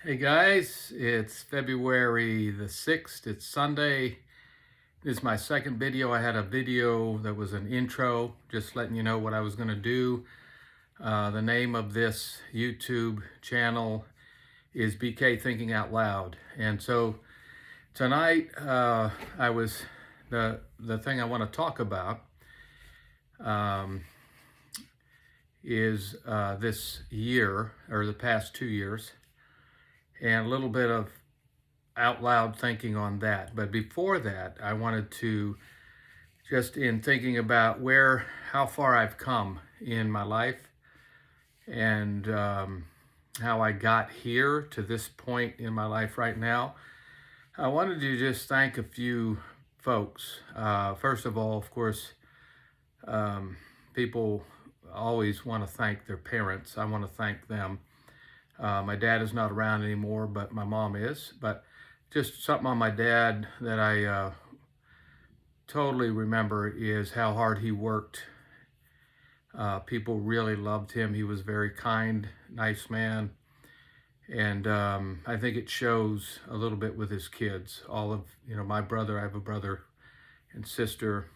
Hey guys, it's February the 6th. It's Sunday. This is my second video. I had a video that was an intro, just letting you know what I was going to do. The name of this YouTube channel is BK Thinking Out Loud. And so tonight, the thing I want to talk about um, is this year, or the past 2 years, and a little bit of out loud thinking on that. But before that, I wanted to just in thinking about how far I've come in my life and how I got here to this point in my life right now. I wanted to just thank a few folks. First of all, of course, um, people always want to thank their parents. I want to thank them. My dad is not around anymore, but my mom is. But just something on my dad that I totally remember is how hard he worked. People really loved him. He was very kind, nice man. And I think it shows a little bit with his kids. My brother, I have a brother and sister,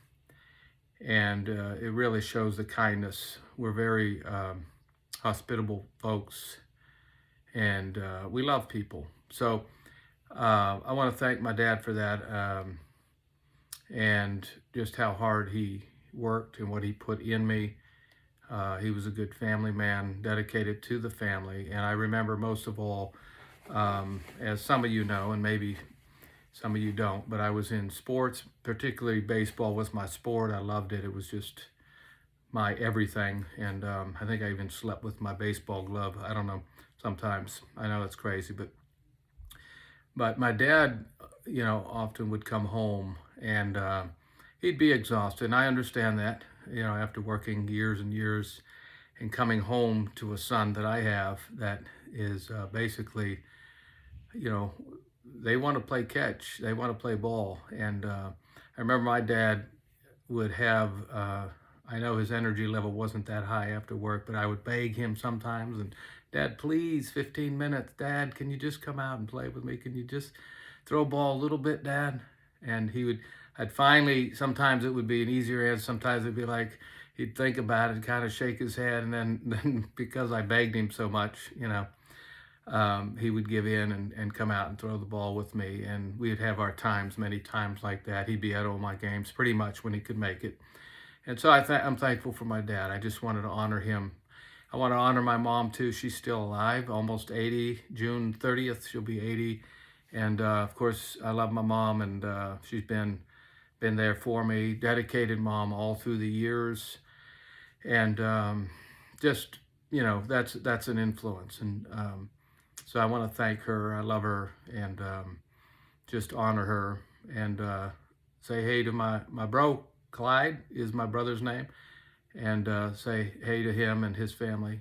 and it really shows the kindness. We're very hospitable folks, and we love people. So I want to thank my dad for that, and just how hard he worked and what he put in me. He was a good family man, dedicated to the family. And I remember most of all, as some of you know, and maybe some of you don't, but I was in sports, particularly baseball was my sport. I loved it. It was just my everything. And I think I even slept with my baseball glove. I don't know, sometimes. I know it's crazy, but my dad, often would come home and he'd be exhausted. And I understand that, after working years and years and coming home to a son that I have that is basically, you know, they want to play catch, they want to play ball. And I remember my dad would have, I know his energy level wasn't that high after work, but I would beg him sometimes and, Dad, please, 15 minutes. Dad, can you just come out and play with me? Can you just throw a ball a little bit, Dad? And I'd finally, sometimes it would be an easier answer. Sometimes it'd be like, he'd think about it and kind of shake his head. And then because I begged him so much, he would give in and come out and throw the ball with me. And we'd have our times, many times like that. He'd be at all my games pretty much when he could make it. And so I'm thankful for my dad. I just wanted to honor him. I want to honor my mom too. She's still alive, almost 80. June 30th, she'll be 80. And of course, I love my mom, and she's been there for me. Dedicated mom all through the years, and just that's an influence. And so I want to thank her. I love her, and just honor her, and say hey to my bro. Clyde is my brother's name, and say hey to him and his family.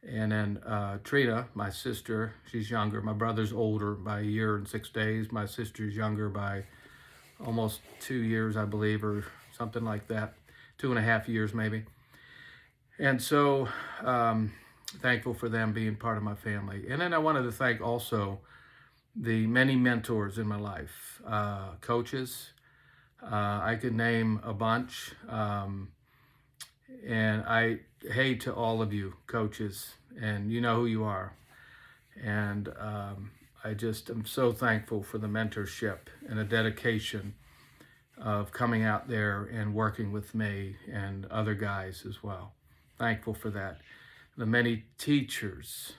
And then Trina, my sister, she's younger. My brother's older by a year and 6 days. My sister's younger by almost 2 years, I believe, or something like that. 2.5 years, maybe. And so thankful for them being part of my family. And then I wanted to thank also the many mentors in my life, coaches. I could name a bunch. And hey to all of you coaches, and you know who you are. And I just am so thankful for the mentorship and the dedication of coming out there and working with me and other guys as well. Thankful for that. The many teachers,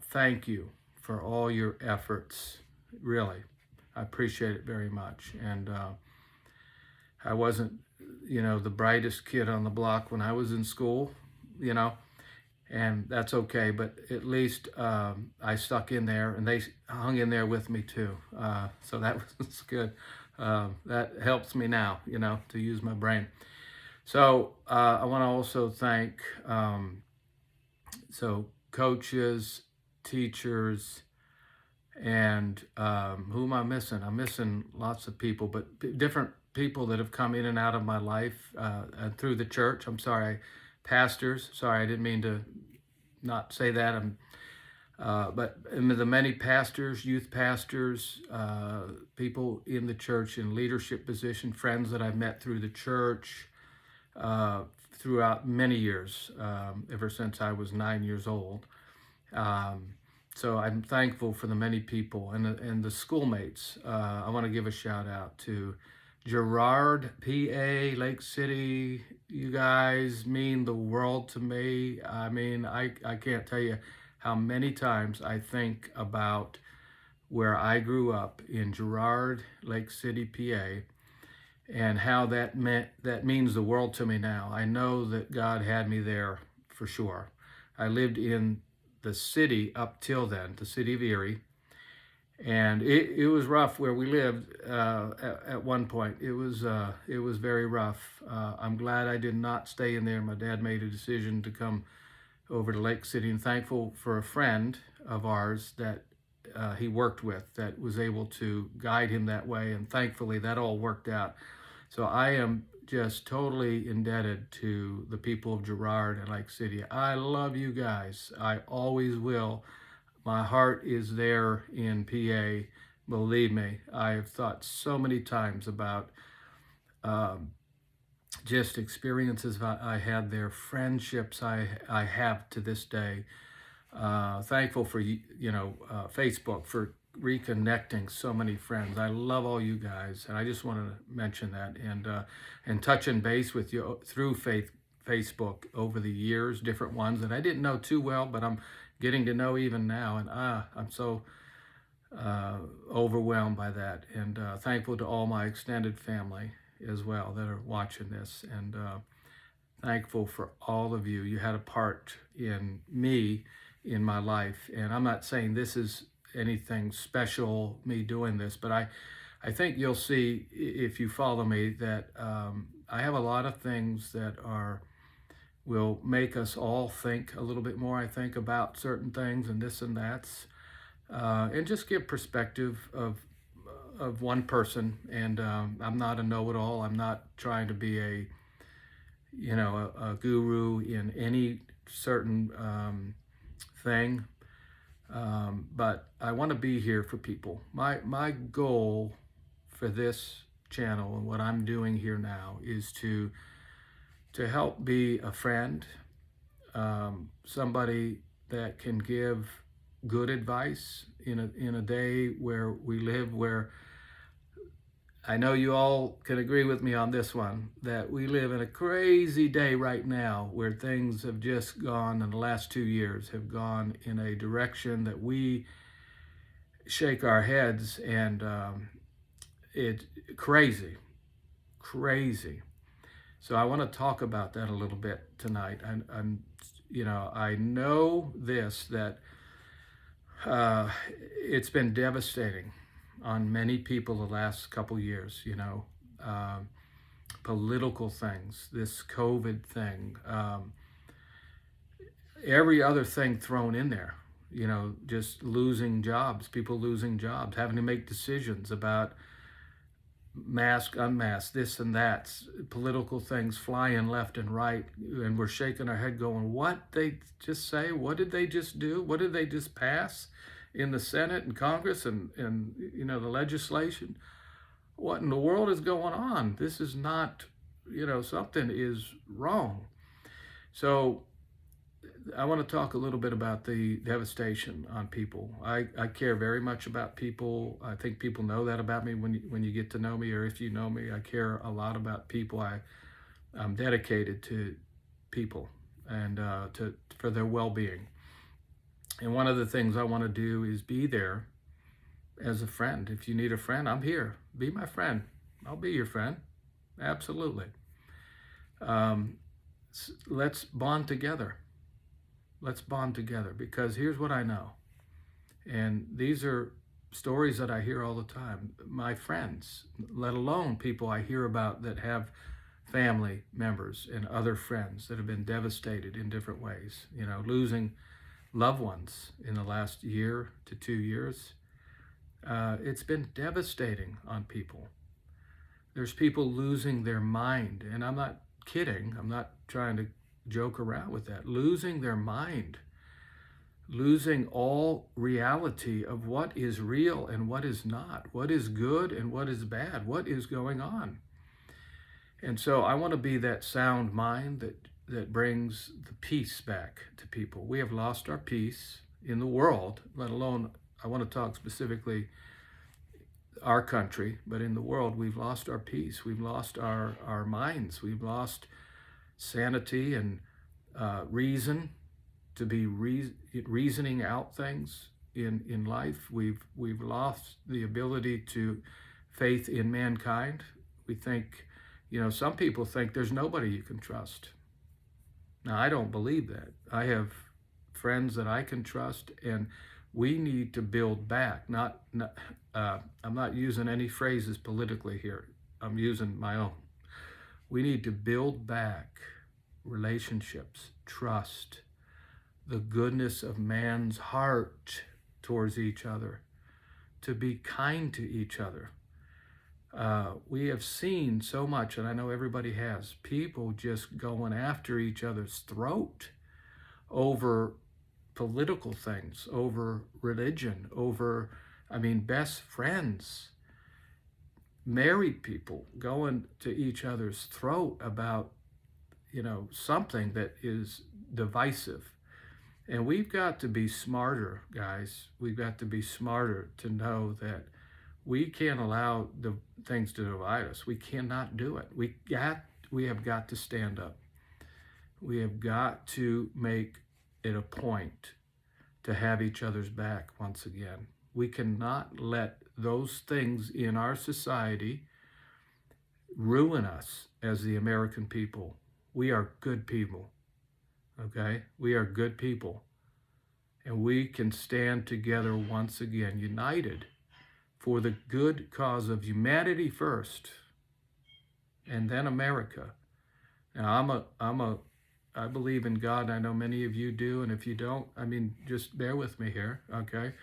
thank you for all your efforts. Really, I appreciate it very much. And I wasn't, the brightest kid on the block when I was in school, and that's okay. But at least I stuck in there, and they hung in there with me too. So that was good. That helps me now, to use my brain. So I want to also thank coaches, teachers, and who am I missing? I'm missing lots of people, but different people that have come in and out of my life through the church. I'm sorry, pastors. Sorry, I didn't mean to not say that. But and the many pastors, youth pastors, people in the church in leadership position, friends that I've met through the church uh, throughout many years, ever since I was 9 years old. Um, so I'm thankful for the many people and the schoolmates. I want to give a shout out to Girard, PA, Lake City. You guys mean the world to me. I mean, I can't tell you how many times I think about where I grew up in Girard, Lake City, PA, and how that means the world to me now. I know that God had me there for sure. I lived in the city up till then, the city of Erie, and it was rough where we lived at one point. It was very rough. I'm glad I did not stay in there. My dad made a decision to come over to Lake City, and thankful for a friend of ours that he worked with that was able to guide him that way, and thankfully that all worked out. So I am just totally indebted to the people of Girard and Lake City. I love you guys. I always will. My heart is there in PA. Believe me, I have thought so many times about um, just experiences I had there, friendships I have to this day. Thankful for Facebook for reconnecting so many friends. I love all you guys, and I just wanted to mention that and touching base with you through Facebook over the years, different ones that I didn't know too well, but I'm getting to know even now, and I'm so overwhelmed by that, and thankful to all my extended family as well that are watching this, and thankful for all of you. You had a part in me in my life, and I'm not saying this is anything special, me doing this, but I think you'll see if you follow me that I have a lot of things that will make us all think a little bit more, I think, about certain things and this and that's, and just give perspective of one person. And I'm not a know-it-all. I'm not trying to be a guru in any certain thing, but I want to be here for people. My goal for this channel and what I'm doing here now is to help be a friend, somebody that can give good advice in a day where we live, where I know you all can agree with me on this one, that we live in a crazy day right now where things have just gone, in the last 2 years, have gone in a direction that we shake our heads, and it's crazy, crazy. So I want to talk about that a little bit tonight. I know this, that it's been devastating on many people the last couple years, political things, this COVID thing, every other thing thrown in there, just losing jobs, people losing jobs, having to make decisions about mask, unmask, this and that, political things flying left and right, and we're shaking our head going, what they just say? What did they just do? What did they just pass in the Senate and Congress and the legislation? What in the world is going on? This is not, something is wrong. So I want to talk a little bit about the devastation on people. I care very much about people. I think people know that about me when you get to know me, or if you know me. I care a lot about people. I'm dedicated to people and for their well-being. And one of the things I want to do is be there as a friend. If you need a friend, I'm here. Be my friend. I'll be your friend. Absolutely. Let's bond together. Let's bond together, because here's what I know. And these are stories that I hear all the time. My friends, let alone people I hear about that have family members and other friends that have been devastated in different ways, losing loved ones in the last year to 2 years. It's been devastating on people. There's people losing their mind, and I'm not kidding. I'm not trying to joke around with that. Losing their mind. losing all reality of what is real and what is not, what is good and what is bad, what is going on. And so I want to be that sound mind that brings the peace back to people. We have lost our peace in the world, let alone, I want to talk specifically our country, but in the world, we've lost our peace. We've lost our minds. We've lost sanity and reason to be reasoning out things in life. We've lost the ability to faith in mankind. We think, some people think there's nobody you can trust. Now, I don't believe that. I have friends that I can trust, and we need to build back. I'm not using any phrases politically here. I'm using my own. We need to build back relationships, trust, the goodness of man's heart towards each other, to be kind to each other. We have seen so much, and I know everybody has, people just going after each other's throat over political things, over religion, over, best friends, married people going to each other's throat about, something that is divisive. And we've got to be smarter, guys. We've got to be smarter to know that we can't allow the things to divide us. We cannot do it. We have got to stand up. We have got to make it a point to have each other's back once again. We cannot let those things in our society ruin us as the American people. We are good people, okay? We are good people. And we can stand together once again, united for the good cause of humanity first, and then America. Now, I believe in God. I know many of you do, and if you don't, just bear with me here, okay?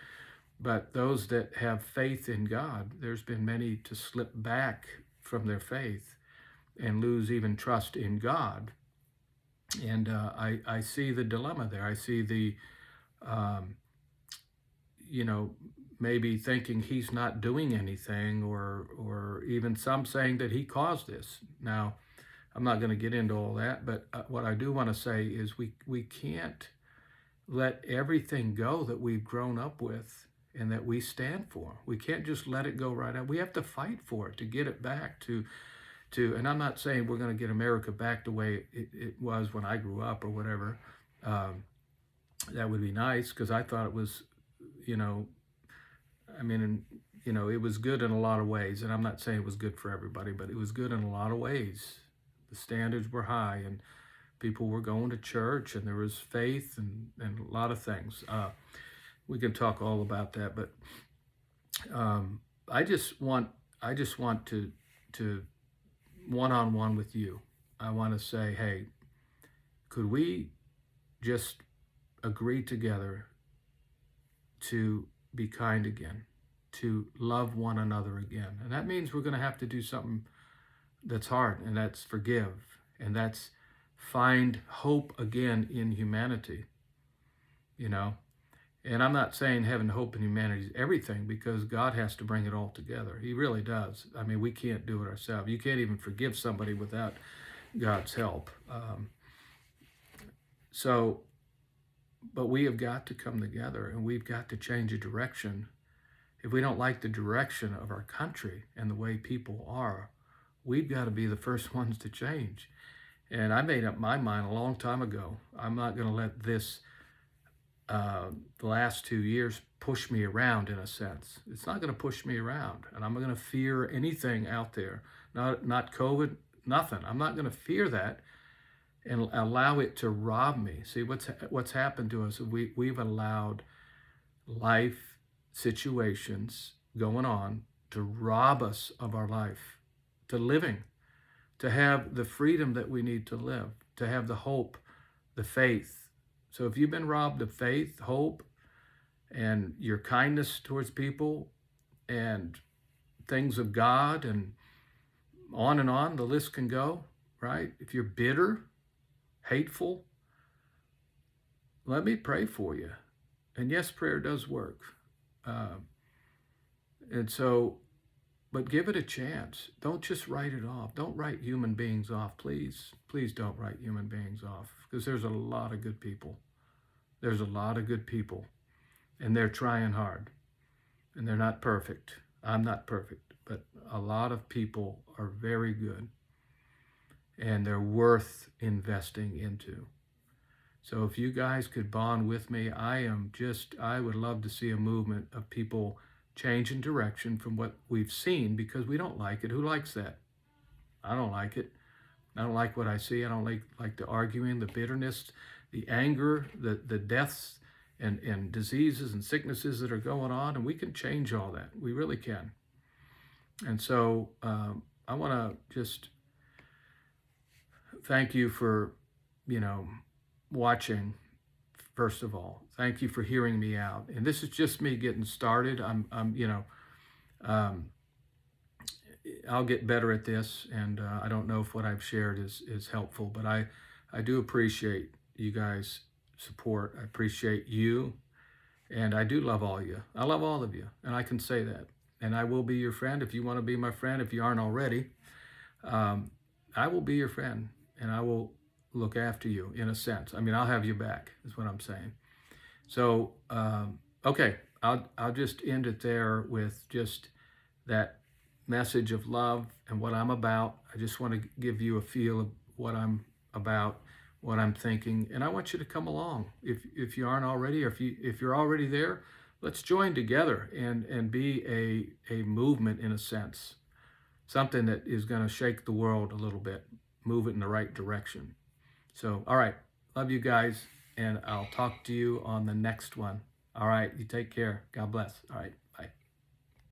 But those that have faith in God, there's been many to slip back from their faith and lose even trust in God. And I see the dilemma there. I see the, maybe thinking he's not doing anything, or even some saying that he caused this. Now, I'm not going to get into all that, but what I do want to say is we can't let everything go that we've grown up with and that we stand for. We can't just let it go right out. We have to fight for it to get it back to and I'm not saying we're going to get America back the way it was when I grew up or whatever. That would be nice, because I thought it was, it was good in a lot of ways. And I'm not saying it was good for everybody, but it was good in a lot of ways. The standards were high, and people were going to church, and there was faith and a lot of things. We can talk all about that, but I just want to one-on-one with you. I want to say, hey, could we just agree together to be kind again, to love one another again? And that means we're going to have to do something that's hard, and that's forgive, and that's find hope again in humanity, And I'm not saying having hope in humanity is everything, because God has to bring it all together. He really does. We can't do it ourselves. You can't even forgive somebody without God's help. But we have got to come together, and we've got to change a direction. If we don't like the direction of our country and the way people are, we've got to be the first ones to change. And I made up my mind a long time ago. I'm not going to let this the last 2 years push me around, in a sense. It's not going to push me around, and I'm not going to fear anything out there. Not COVID, nothing. I'm not going to fear that and allow it to rob me. See, what's happened to us? We've allowed life situations going on to rob us of our life, to living, to have the freedom that we need to live, to have the hope, the faith. So if you've been robbed of faith, hope, and your kindness towards people, and things of God, and on, the list can go, right? If you're bitter, hateful, let me pray for you. And yes, prayer does work. Uh, and so, but give it a chance. Don't just write it off. Don't write human beings off, please. Please don't write human beings off, because there's a lot of good people. There's a lot of good people, and they're trying hard, and they're not perfect. I'm not perfect, but a lot of people are very good, and they're worth investing into. So if you guys could bond with me, I would love to see a movement of people changing direction from what we've seen, because we don't like it. Who likes that? I don't like it. I don't like what I see. I don't like the arguing, the bitterness, the anger, the deaths and diseases and sicknesses that are going on. And we can change all that. We really can. And so I want to just thank you for, watching. First of all, thank you for hearing me out. And this is just me getting started. Um, I'll get better at this, and I don't know if what I've shared is helpful, but I do appreciate you guys' support. I appreciate you, and I do love all of you. I love all of you, and I can say that. And I will be your friend if you want to be my friend. If you aren't already, um, I will be your friend, and I will look after you in a sense. I mean, I'll have you back, is what I'm saying. So, okay, I'll just end it there with just that message of love and what I'm about. I just want to give you a feel of what I'm about, what I'm thinking, and I want you to come along. If you aren't already, or if you're already there, let's join together and be a movement in a sense, something that is going to shake the world a little bit, move it in the right direction. So, all right, love you guys, and I'll talk to you on the next one. All right, you take care. God bless. All right, bye.